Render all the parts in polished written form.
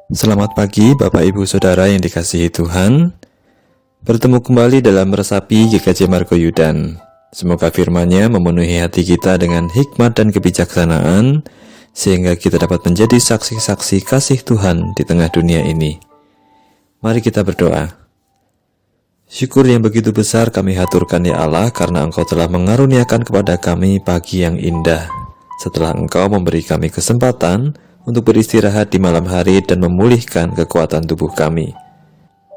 Selamat pagi Bapak Ibu Saudara yang dikasihi Tuhan. Bertemu kembali dalam Meresapi GKJ Margoyudan. Semoga firman-Nya memenuhi hati kita dengan hikmat dan kebijaksanaan, sehingga kita dapat menjadi saksi-saksi kasih Tuhan di tengah dunia ini. Mari kita berdoa. Syukur yang begitu besar kami haturkan ya Allah, karena Engkau telah mengaruniakan kepada kami pagi yang indah. Setelah Engkau memberi kami kesempatan untuk beristirahat di malam hari dan memulihkan kekuatan tubuh kami.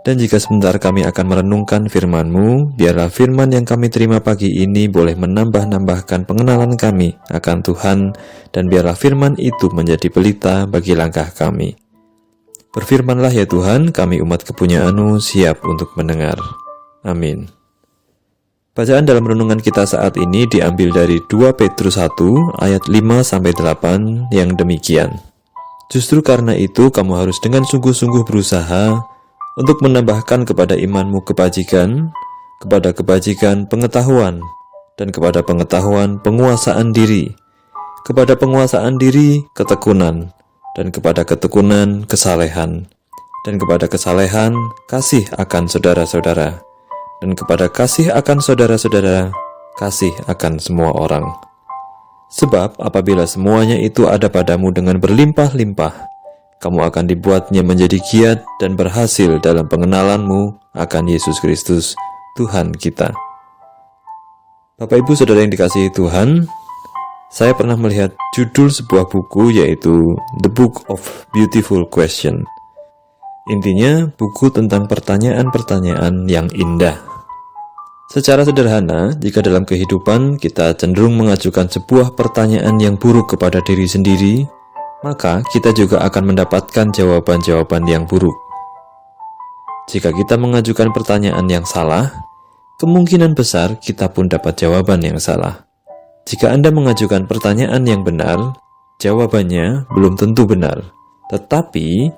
Dan jika sebentar kami akan merenungkan firman-Mu, biarlah firman yang kami terima pagi ini boleh menambah-nambahkan pengenalan kami akan Tuhan, dan biarlah firman itu menjadi pelita bagi langkah kami. Berfirmanlah ya Tuhan, kami umat kepunyaan-Mu siap untuk mendengar. Amin. Bacaan dalam renungan kita saat ini diambil dari 2 Petrus 1 ayat 5-8 yang demikian. Justru karena itu kamu harus dengan sungguh-sungguh berusaha untuk menambahkan kepada imanmu kebajikan, kepada kebajikan pengetahuan, dan kepada pengetahuan penguasaan diri, kepada penguasaan diri ketekunan, dan kepada ketekunan kesalehan, dan kepada kesalehan kasih akan saudara-saudara, dan kepada kasih akan saudara-saudara kasih akan semua orang. Sebab apabila semuanya itu ada padamu dengan berlimpah-limpah, kamu akan dibuatnya menjadi giat dan berhasil dalam pengenalanmu akan Yesus Kristus, Tuhan kita. Bapak Ibu Saudara yang dikasihi Tuhan, saya pernah melihat judul sebuah buku, yaitu The Book of Beautiful Question. Intinya, buku tentang pertanyaan-pertanyaan yang indah. Secara sederhana, jika dalam kehidupan kita cenderung mengajukan sebuah pertanyaan yang buruk kepada diri sendiri, maka kita juga akan mendapatkan jawaban-jawaban yang buruk. Jika kita mengajukan pertanyaan yang salah, kemungkinan besar kita pun dapat jawaban yang salah. Jika Anda mengajukan pertanyaan yang benar, jawabannya belum tentu benar, tetapi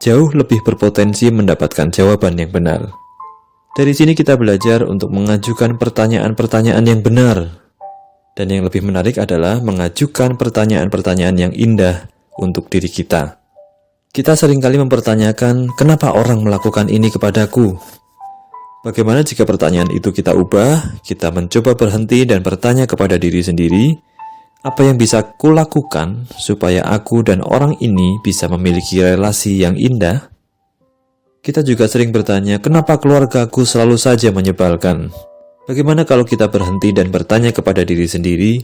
jauh lebih berpotensi mendapatkan jawaban yang benar. Dari sini kita belajar untuk mengajukan pertanyaan-pertanyaan yang benar. Dan yang lebih menarik adalah mengajukan pertanyaan-pertanyaan yang indah untuk diri kita. Kita seringkali mempertanyakan, kenapa orang melakukan ini kepadaku? Bagaimana jika pertanyaan itu kita ubah, kita mencoba berhenti dan bertanya kepada diri sendiri, apa yang bisa kulakukan supaya aku dan orang ini bisa memiliki relasi yang indah? Kita juga sering bertanya, kenapa keluargaku selalu saja menyebalkan? Bagaimana kalau kita berhenti dan bertanya kepada diri sendiri,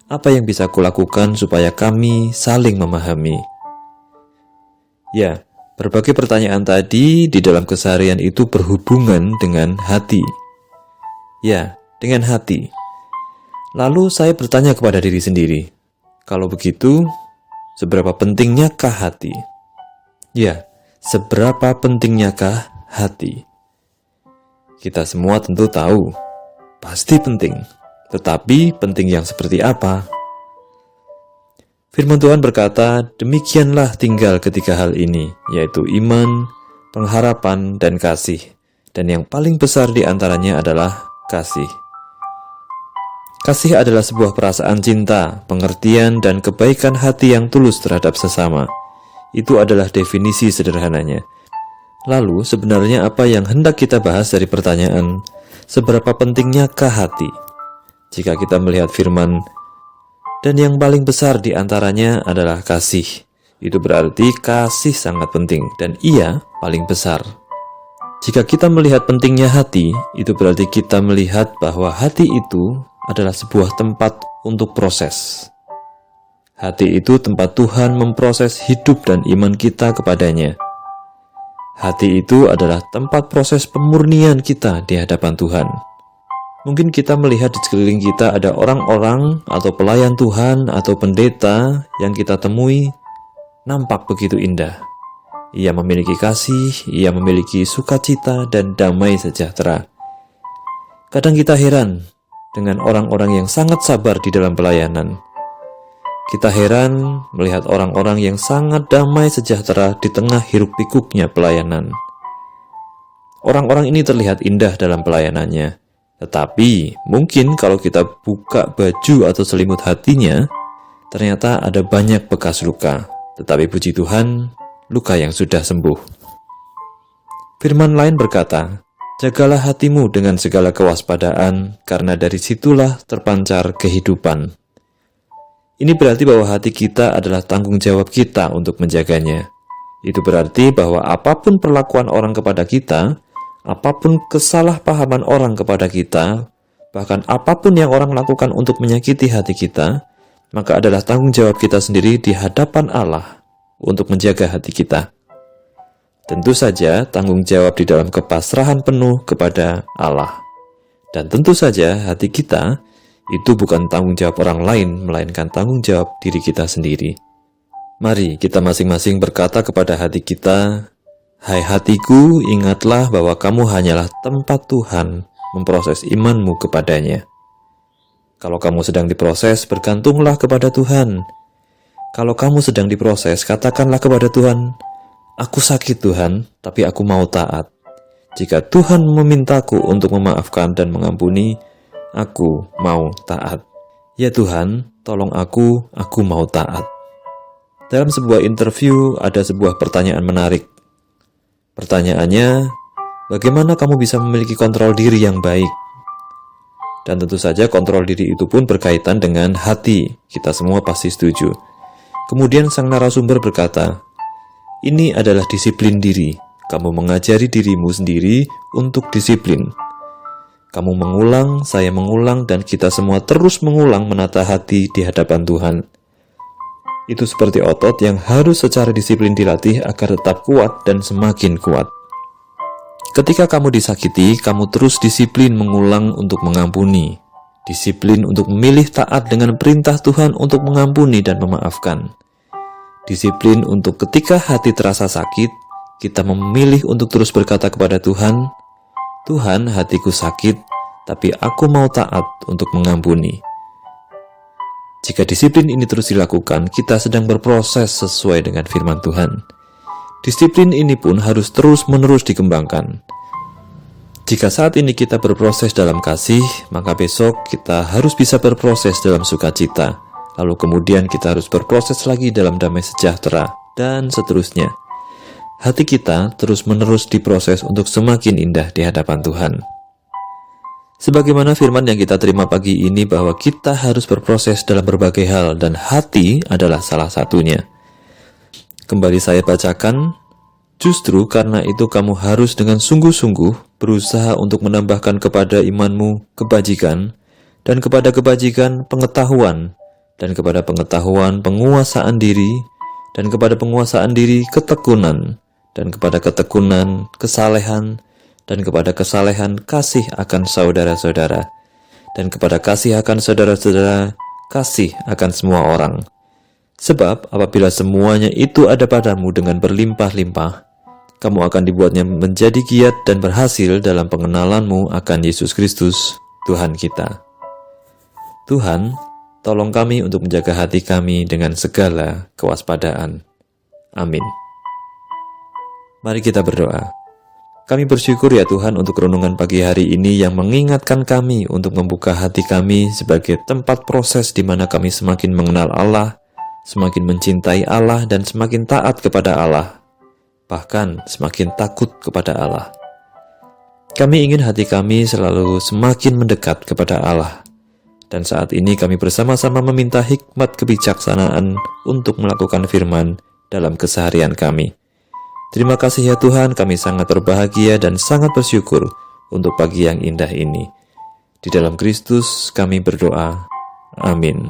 apa yang bisa kulakukan supaya kami saling memahami? Ya, berbagai pertanyaan tadi di dalam keseharian itu berhubungan dengan hati. Ya, dengan hati. Lalu saya bertanya kepada diri sendiri, kalau begitu, seberapa pentingnyakkah hati? Ya, seberapa pentingnyakah hati? Kita semua tentu tahu, pasti penting. Tetapi penting yang seperti apa? Firman Tuhan berkata, demikianlah tinggal ketiga hal ini, yaitu iman, pengharapan, dan kasih. Dan yang paling besar di antaranya adalah kasih. Kasih adalah sebuah perasaan cinta, pengertian, dan kebaikan hati yang tulus terhadap sesama. Itu adalah definisi sederhananya. Lalu, sebenarnya apa yang hendak kita bahas dari pertanyaan, seberapa pentingnyakah hati? Jika kita melihat firman, dan yang paling besar di antaranya adalah kasih. Itu berarti kasih sangat penting, dan ia paling besar. Jika kita melihat pentingnya hati, itu berarti kita melihat bahwa hati itu adalah sebuah tempat untuk proses. Hati itu tempat Tuhan memproses hidup dan iman kita kepadanya. Hati itu adalah tempat proses pemurnian kita di hadapan Tuhan. Mungkin kita melihat di sekeliling kita ada orang-orang atau pelayan Tuhan atau pendeta yang kita temui nampak begitu indah. Ia memiliki kasih, ia memiliki sukacita dan damai sejahtera. Kadang kita heran dengan orang-orang yang sangat sabar di dalam pelayanan. Kita heran melihat orang-orang yang sangat damai sejahtera di tengah hiruk-pikuknya pelayanan. Orang-orang ini terlihat indah dalam pelayanannya. Tetapi mungkin kalau kita buka baju atau selimut hatinya, ternyata ada banyak bekas luka. Tetapi puji Tuhan, luka yang sudah sembuh. Firman lain berkata, "Jagalah hatimu dengan segala kewaspadaan, karena dari situlah terpancar kehidupan." Ini berarti bahwa hati kita adalah tanggung jawab kita untuk menjaganya. Itu berarti bahwa apapun perlakuan orang kepada kita, apapun kesalahpahaman orang kepada kita, bahkan apapun yang orang lakukan untuk menyakiti hati kita, maka adalah tanggung jawab kita sendiri di hadapan Allah untuk menjaga hati kita. Tentu saja tanggung jawab di dalam kepasrahan penuh kepada Allah. Dan tentu saja hati kita itu bukan tanggung jawab orang lain, melainkan tanggung jawab diri kita sendiri. Mari kita masing-masing berkata kepada hati kita, "Hai hatiku, ingatlah bahwa kamu hanyalah tempat Tuhan memproses imanmu kepadanya." Kalau kamu sedang diproses, bergantunglah kepada Tuhan. Kalau kamu sedang diproses, katakanlah kepada Tuhan, "Aku sakit Tuhan, tapi aku mau taat. Jika Tuhan memintaku untuk memaafkan dan mengampuni, aku mau taat. Ya Tuhan, tolong aku mau taat." Dalam sebuah interview ada sebuah pertanyaan menarik. Pertanyaannya, bagaimana kamu bisa memiliki kontrol diri yang baik? Dan tentu saja kontrol diri itu pun berkaitan dengan hati. Kita semua pasti setuju. Kemudian sang narasumber berkata, "Ini adalah disiplin diri. Kamu mengajari dirimu sendiri untuk disiplin. Kamu mengulang, saya mengulang, dan kita semua terus mengulang menata hati di hadapan Tuhan. Itu seperti otot yang harus secara disiplin dilatih agar tetap kuat dan semakin kuat. Ketika kamu disakiti, kamu terus disiplin mengulang untuk mengampuni. Disiplin untuk memilih taat dengan perintah Tuhan untuk mengampuni dan memaafkan. Disiplin untuk ketika hati terasa sakit, kita memilih untuk terus berkata kepada Tuhan, "Tuhan, hatiku sakit, tapi aku mau taat untuk mengampuni." Jika disiplin ini terus dilakukan, kita sedang berproses sesuai dengan firman Tuhan. Disiplin ini pun harus terus-menerus dikembangkan. Jika saat ini kita berproses dalam kasih, maka besok kita harus bisa berproses dalam sukacita. Lalu kemudian kita harus berproses lagi dalam damai sejahtera, dan seterusnya. Hati kita terus-menerus diproses untuk semakin indah di hadapan Tuhan. Sebagaimana firman yang kita terima pagi ini bahwa kita harus berproses dalam berbagai hal, dan hati adalah salah satunya. Kembali saya bacakan, "Justru karena itu kamu harus dengan sungguh-sungguh berusaha untuk menambahkan kepada imanmu kebajikan, dan kepada kebajikan pengetahuan, dan kepada pengetahuan penguasaan diri, dan kepada penguasaan diri ketekunan, dan kepada ketekunan kesalehan, dan kepada kesalehan kasih akan saudara-saudara, dan kepada kasih akan saudara-saudara kasih akan semua orang. Sebab apabila semuanya itu ada padamu dengan berlimpah-limpah, kamu akan dibuatnya menjadi giat dan berhasil dalam pengenalanmu akan Yesus Kristus, Tuhan kita." Tuhan, tolong kami untuk menjaga hati kami dengan segala kewaspadaan. Amin. Mari kita berdoa. Kami bersyukur ya Tuhan untuk renungan pagi hari ini yang mengingatkan kami untuk membuka hati kami sebagai tempat proses di mana kami semakin mengenal Allah, semakin mencintai Allah, dan semakin taat kepada Allah, bahkan semakin takut kepada Allah. Kami ingin hati kami selalu semakin mendekat kepada Allah, dan saat ini kami bersama-sama meminta hikmat kebijaksanaan untuk melakukan firman dalam keseharian kami. Terima kasih ya Tuhan, kami sangat berbahagia dan sangat bersyukur untuk pagi yang indah ini. Di dalam Kristus kami berdoa. Amin.